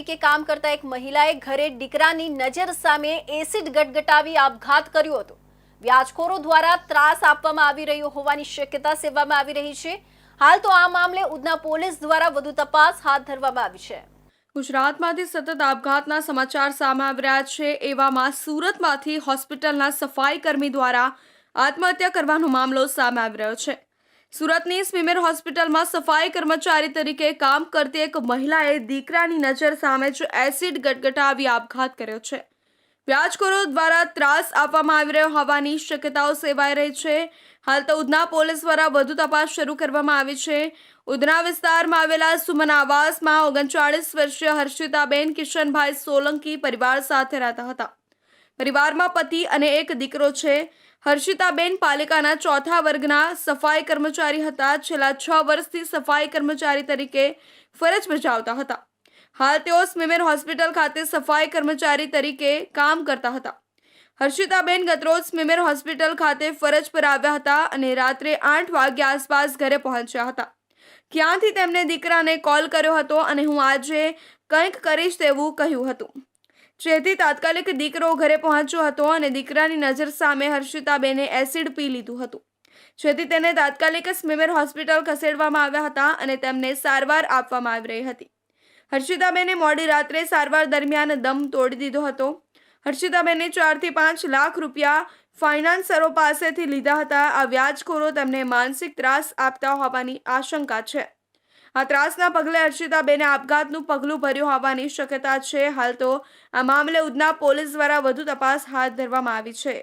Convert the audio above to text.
કે કામ કરતા એક મહિલાએ ઘરે દીકરાની નજર સામે એસિડ ગટગટાવી આપઘાત કર્યો હતો। વ્યાજખોરો દ્વારા ત્રાસ આપવામાં આવી રહ્યો હોવાની શક્યતા સેવવામાં આવી રહી છે। હાલ તો આ મામલે ઉધના પોલીસ દ્વારા વધુ તપાસ હાથ ધરવામાં આવી છે। ગુજરાતમાંથી સતત આપઘાતના સમાચાર સામે આવી રહ્યા છે। એવામાં સુરતમાંથી હોસ્પિટલના સફાઈ કર્મી દ્વારા આત્મહત્યા કરવાનો મામલો સામે આવી રહ્યો છે। સુરતની સ્મીમેર હોસ્પિટલમાં સફાઈ કર્મચારી તરીકે કામ કરતી એક મહિલાએ દીકરાની નજર સામે જ એસિડ ગટગટાવી આપઘાત કર્યો છે। વ્યાજખોરો દ્વારા ત્રાસ આપવામાં આવી રહ્યો હોવાની શક્યતાઓ સેવાઈ રહી છે। હાલ તો ઉધના પોલીસ દ્વારા વધુ તપાસ શરૂ કરવામાં આવી છે। ઉધના વિસ્તારમાં આવેલા સુમન આવાસમાં 39 વર્ષીય હર્ષિતાબેન કિશનભાઈ સોલંકી પરિવાર સાથે રહેતા હતા। પરિવારમાં પતિ અને એક દીકરો છે। હર્ષિતાબેન પાલિકાના 4થા વર્ગના સફાઈ કર્મચારી હતા। છેલ્લા 6 વર્ષથી સફાઈ કર્મચારી તરીકે ફરજ બજાવતા હતા। હાલ તેઓ સ્મીમેર હોસ્પિટલ ખાતે સફાઈ કર્મચારી તરીકે કામ કરતા હતા। હર્ષિતાબેન ગતરોજ સ્મીમેર હોસ્પિટલ ખાતે ફરજ પર આવ્યા હતા અને રાત્રે 8 વાગ્યા આસપાસ ઘરે પહોંચ્યા હતા। ક્યાંથી તેમણે દીકરાને કોલ કર્યો હતો અને હું આજે કંઈક કરીશ તેવું કહ્યું હતું, જેથી તાત્કાલિક દીકરો ઘરે પહોંચ્યો હતો અને દીકરાની નજર સામે હર્ષિતાબેને એસિડ પી લીધું હતું, જેથી તેને તાત્કાલિક સ્મીમેર હોસ્પિટલ ખસેડવામાં આવ્યા હતા અને તેમને સારવાર આપવામાં આવી રહી હતી। હર્ષિતાબેને મોડી રાત્રે સારવાર દરમિયાન દમ તોડી દીધો હતો। હર્ષિતાબેને 4 થી 5 લાખ રૂપિયા ફાઇનાન્સરો પાસેથી લીધા હતા। આ વ્યાજખોરો તેમને માનસિક ત્રાસ આપતા હોવાની આશંકા છે। આ ત્રાસના પગલે હર્ષિતાબેને આપઘાતનું પગલું ભર્યું હોવાની શક્યતા છે। હાલ તો આ મામલે ઉધના પોલીસ દ્વારા વધુ તપાસ હાથ ધરવામાં આવી છે।